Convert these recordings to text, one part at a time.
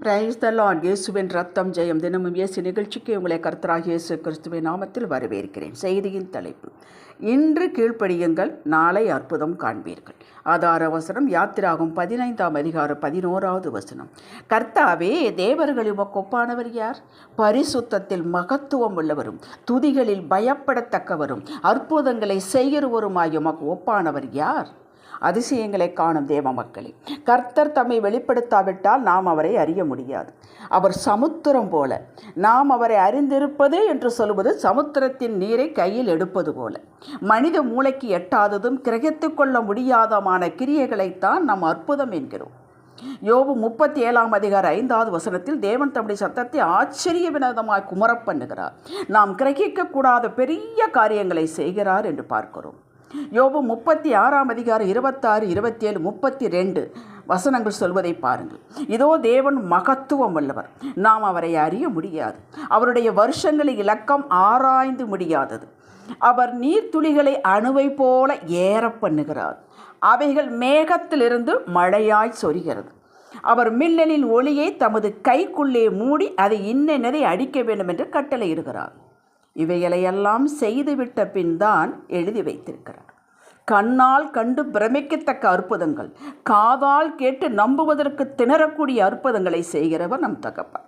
Praise the Lord. இயேசுவின் ரத்தம் ஜெயம். தினமும் இயேசு நிகழ்ச்சிக்கு உங்களை கர்த்தராகிய இயேசு கிறிஸ்துவின் நாமத்தில் வரவேற்கிறேன். செய்தியின் தலைப்பு: இன்று கீழ்ப்படியுங்கள், நாளை அற்புதம் காண்பீர்கள். ஆதார வசனம் யாத்திராகும் 15ஆம் அதிகாரம் 11வது வசனம். கர்த்தாவே, தேவர்களில் உமக்கு ஒப்பானவர் யார்? பரிசுத்தத்தில் மகத்துவம் உள்ளவரும் துதிகளில் பயப்படத்தக்கவரும் அற்புதங்களை செய்கிறவருமாய் உமக்கு ஒப்பானவர் யார்? அதிசயங்களை காணும் தேவ மக்களே, கர்த்தர் தம்மை வெளிப்படுத்தாவிட்டால் நாம் அவரை அறிய முடியாது. அவர் சமுத்திரம் போல. நாம் அவரை அறிந்திருப்பது என்று சொல்வது சமுத்திரத்தின் நீரை கையில் எடுப்பது போல. மனித மூளைக்கு எட்டாததும் கிரகித்து கொள்ள முடியாதமான கிரியைகளைத்தான் நாம் அற்புதம் என்கிறோம். யோபு 37ஆம் அதிகாரம் 5வது வசனத்தில் தேவன் தம்முடைய சத்தத்தை ஆச்சரிய வினோதமாய் குமரப் பண்ணுகிறார். நாம் கிரகிக்கக்கூடாத பெரிய காரியங்களை செய்கிறார் என்று பார்க்கிறோம். யோபு 36ஆம் அதிகாரம் 26, 27, 32 வசனங்கள் சொல்வதை பாருங்கள். இதோ தேவன் மகத்துவம் உள்ளவர், நாம் அவரை அறிய முடியாது. அவருடைய வருஷங்களின் இலக்கம் ஆராய்ந்து முடியாதது. அவர் நீர்த்துளிகளை அணுவை போல ஏற பண்ணுகிறார். அவைகள் மேகத்திலிருந்து மழையாய் சொரிகிறது. அவர் மின்னலின் ஒளியை தமது கைக்குள்ளே மூடி அதை இன்னதை அடிக்க வேண்டும் என்று கட்டளையிடுகிறார். இவைகளையெல்லாம் செய்துவிட்ட பின் தான் எழுதி வைத்திருக்கிறார். கண்ணால் கண்டு பிரமிக்கத்தக்க அற்புதங்கள், காதால் கேட்டு நம்புவதற்கு திணறக்கூடிய அற்புதங்களை செய்கிறவர் நம் தகப்பன்.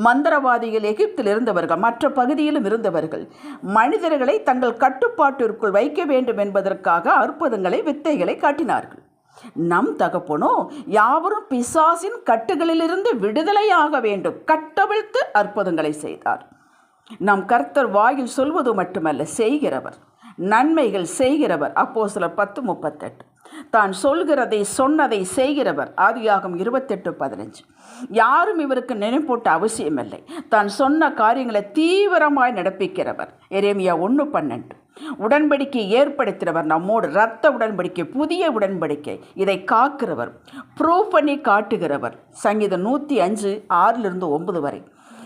மந்திரவாதிகள் எகிப்தில் இருந்தவர்கள், மற்ற பகுதியிலும் இருந்தவர்கள் மனிதர்களை தங்கள் கட்டுப்பாட்டிற்குள் வைக்க வேண்டும் என்பதற்காக அற்புதங்களை, வித்தைகளை காட்டினார்கள். நம் தகப்பனோ யாவரும் பிசாசின் கட்டுகளிலிருந்து விடுதலையாக வேண்டும் கட்டவிழ்த்து அற்புதங்களை செய்தார். நம் கர்த்தர் வாயில் சொல்வது மட்டுமல்ல, செய்கிறவர், நன்மைகள் செய்கிறவர். அப்போஸ்தலர் 10:38. தான் சொல்கிறதை சொன்னதை செய்கிறவர். ஆதியாகமம் 28:15. யாரும் இவருக்கு நினைப்பூட்ட அவசியமில்லை. தான் சொன்ன காரியங்களை தீவிரமாய் நடப்பிக்கிறவர். எரேமியா 1:12. உடன்படிக்கை ஏற்படுத்தினவர் நம்மோடு. இரத்த உடன்படிக்கை, புதிய உடன்படிக்கை, இதை காக்கிறவர், ப்ரூவ் பண்ணி காட்டுகிறவர். சங்கீதம் 105, 6-9 வரை.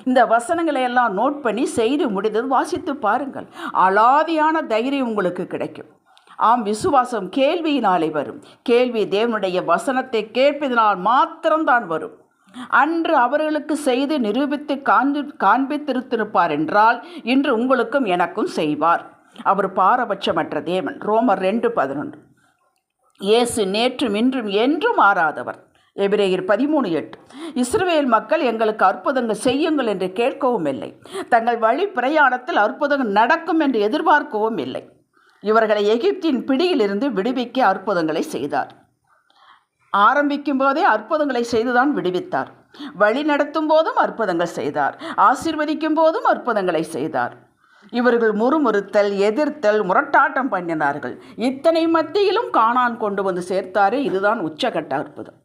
இந்த வசனங்களை எல்லாம் நோட் பண்ணி செய்து முடிந்தது வாசித்து பாருங்கள். அலாதியான தைரியம் உங்களுக்கு கிடைக்கும். ஆம், விசுவாசம் கேள்வியினாலே வரும். கேள்வி தேவனுடைய வசனத்தை கேட்பதனால் மாத்திரம்தான் வரும். அன்று அவர்களுக்கு செய்து நிரூபித்து காண்பித்திருப்பார் என்றால் இன்று உங்களுக்கும் எனக்கும் செய்வார். அவர் பாரபட்சமற்ற தேவன். ரோமர் 2:11. இயேசு நேற்றும் இன்றும் என்றும் மாறாதவர். எபிரேயர் 13:8. இஸ்ரவேல் மக்கள் எங்களுக்கு அற்புதங்கள் செய்யுங்கள் என்று கேட்கவும் இல்லை. தங்கள் வழி பிரயாணத்தில் அற்புதங்கள் நடக்கும் என்று எதிர்பார்க்கவும் இல்லை. இவர்களை எகிப்தின் பிடியிலிருந்து விடுவிக்க அற்புதங்களை செய்தார். ஆரம்பிக்கும் போதே அற்புதங்களை செய்துதான் விடுவித்தார். வழி நடத்தும் போதும் அற்புதங்கள் செய்தார். ஆசீர்வதிக்கும் போதும் அற்புதங்களை செய்தார். இவர்கள் முறுமுறுத்தல், எதிர்த்தல், முரட்டாட்டம் பண்ணினார்கள். இத்தனை மத்தியிலும் கானான் கொண்டு வந்து சேர்த்தாரே, இதுதான் உச்சகட்ட அற்புதம்.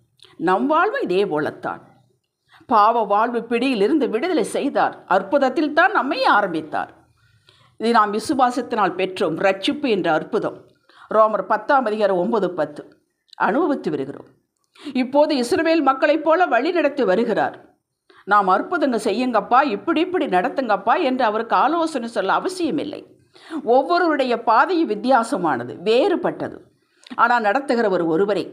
நம் வாழ்வு இதே போலத்தான். பாவ வாழ்வு பிடியிலிருந்து விடுதலை செய்தார். அற்புதத்தில் தான் நம்மை ஆரம்பித்தார். இதை நாம் விசுவாசத்தினால் பெற்றோம். ரட்சிப்பு என்ற அற்புதம் ரோமர் 10ஆம் அதிகாரம் 9-10 அனுபவித்து வருகிறோம். இப்போது இஸ்ரவேல் மக்களைப் போல வழி நடத்தி வருகிறார். நாம் அற்புதங்கள் செய்யுங்கப்பா, இப்படி நடத்துங்கப்பா என்று அவருக்கு ஆலோசனை சொல்ல அவசியமில்லை. ஒவ்வொருவருடைய பாதையும் வித்தியாசமானது, வேறுபட்டது. ஆனால் நடத்துகிறவர் ஒருவரே.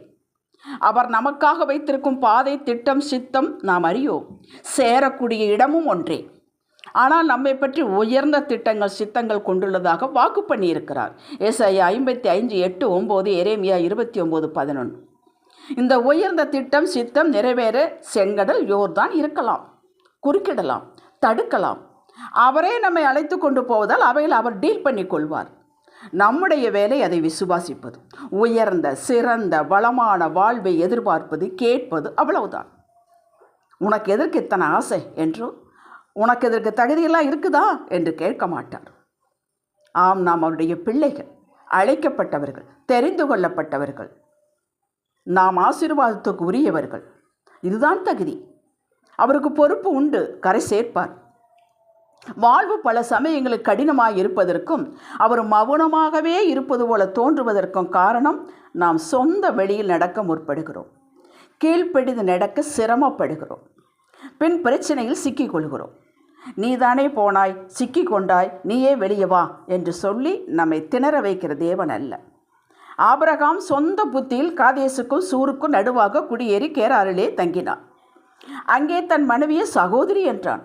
அவர் நமக்காக வைத்திருக்கும் பாதை, திட்டம், சித்தம் நாம் அறியோம். சேரக்கூடிய இடமும் ஒன்றே. ஆனால் நம்மை பற்றி உயர்ந்த திட்டங்கள், சித்தங்கள் கொண்டுள்ளதாக வாக்கு பண்ணியிருக்கிறார். ஏசாயா 55:8-9, எரேமியா 29:11. இந்த உயர்ந்த திட்டம், சித்தம் நிறைவேற செங்கடல், யோர்தான் இருக்கலாம், குறுக்கிடலாம், தடுக்கலாம். அவரே நம்மை அழைத்து கொண்டு போவதால் அவையில் அவர் டீல் பண்ணி கொள்வார். நம்முடைய வேலை அதை விசுவாசிப்பது, உயர்ந்த, சிறந்த, வளமான வாழ்வை எதிர்பார்ப்பது, கேட்பது, அவ்வளவுதான். உனக்கு எதற்கு இத்தனை ஆசை என்றோ, உனக்கு எதற்கு தகுதியெல்லாம் இருக்குதா என்று கேட்க மாட்டார். ஆம், நாம் அவருடைய பிள்ளைகள், அழைக்கப்பட்டவர்கள், தெரிந்து கொள்ளப்பட்டவர்கள், நாம் ஆசீர்வாதத்துக்கு உரியவர்கள். இதுதான் தகுதி. அவருக்கு பொறுப்பு உண்டு, கரை சேர்ப்பார். வாழ்வு பல சமயங்களில் கடினமாக இருப்பதற்கும் அவர் மௌனமாகவே இருப்பது போல தோன்றுவதற்கும் காரணம், நாம் சொந்த வழியில் நடக்க முற்படுகிறோம். கீழ்ப்படிந்து நடக்க சிரமப்படுகிறோம். பின் பிரச்சனையில் சிக்கிக்கொள்கிறோம். நீதானே போனாய், சிக்கி கொண்டாய், நீயே வெளியே வா என்று சொல்லி நம்மை திணற வைக்கிற தேவன் அல்ல. ஆபிரகாம் சொந்த புத்தியில் காதேசுக்கும் சூருக்கும் நடுவாக குடியேறி கேராரிலே தங்கினார். அங்கே தன் மனைவியை சகோதரி என்றான்.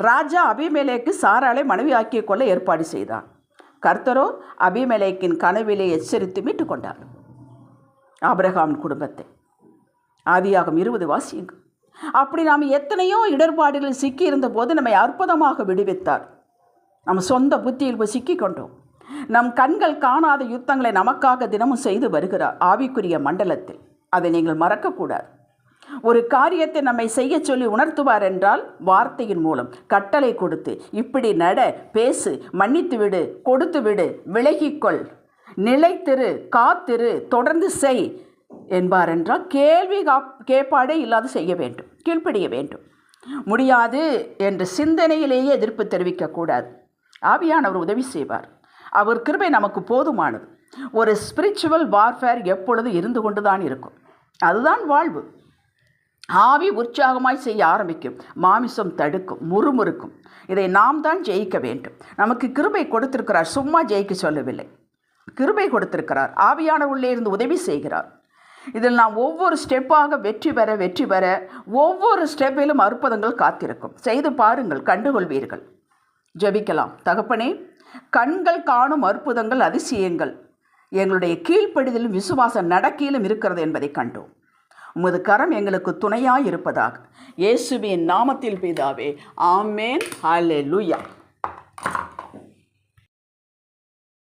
ராஜா அபிமெலேக்கு சாராளை மனைவியாக்கிக் கொள்ள ஏற்பாடு செய்தான். கர்த்தரோ அபிமெலேக்கின் கனவிலே எச்சரித்து மீட்டு கொண்டார். ஆபிரகாம் குடும்பத்தை ஆதியாகமம் 20 வாசியுங்கள். அப்படி நாம் எத்தனையோ இடர்பாடுகளில் சிக்கியிருந்த போது நம்மை அற்புதமாக விடுவித்தார். நம் சொந்த புத்தியில் சிக்கி கொண்டோம். நம் கண்கள் காணாத யுத்தங்களை நமக்காக தினமும் செய்து வருகிறார் ஆவிக்குரிய மண்டலத்தில். அதை நீங்கள் மறக்கக்கூடாது. ஒரு காரியத்தை நம்மை செய்ய சொல்லி உணர்த்துவார் என்றால் வார்த்தையின் மூலம் கட்டளை கொடுத்து, இப்படி நட, பேசு, மன்னித்து விடு, கொடுத்து விடு, விலகிக்கொள், நிலைத்திரு, காத்திரு, தொடர்ந்து செய் என்பார் என்றால் கேள்வி கேட்பாடே இல்லாது செய்ய வேண்டும், கீழ்ப்படிய வேண்டும். முடியாது என்று சிந்தனையிலேயே எதிர்ப்பு தெரிவிக்கக்கூடாது. ஆவியானவர் உதவி செய்வார். அவர் கிருபை நமக்கு போதுமானது. ஒரு ஸ்பிரிச்சுவல் வார்ஃபேர் எப்பொழுதும் இருந்து கொண்டுதான் இருக்கும். அதுதான் வாழ்வு. ஆவி உற்சாகமாய் செய்ய ஆரம்பிக்கும், மாமிசம் தடுக்கும், முறுமுறுக்கும். இதை நாம் தான் ஜெயிக்க வேண்டும். நமக்கு கிருபை கொடுத்திருக்கிறார், சும்மா ஜெயிக்க சொல்லவில்லை. கிருபை கொடுத்திருக்கிறார். ஆவியானவர் உள்ளே இருந்து உதவி செய்கிறார். இதில் நாம் ஒவ்வொரு ஸ்டெப்பாக வெற்றி பெற ஒவ்வொரு ஸ்டெப்பிலும் அற்புதங்கள் காத்திருக்கும். செய்து பாருங்கள், கண்டுகொள்வீர்கள். ஜெபிக்கலாம். தகப்பனே, கண்கள் காணும் அற்புதங்கள், அதிசயங்கள் எங்களுடைய கீழ்ப்படிதலும் விசுவாச நடக்கையிலும் இருக்கிறது என்பதை கண்டோம். உமது கரம் எங்களுக்கு துணையாய் இருப்பதாக. இயேசுவின் நாமத்தில் பிதாவே, ஆமேன். ஹல்லேலூயா.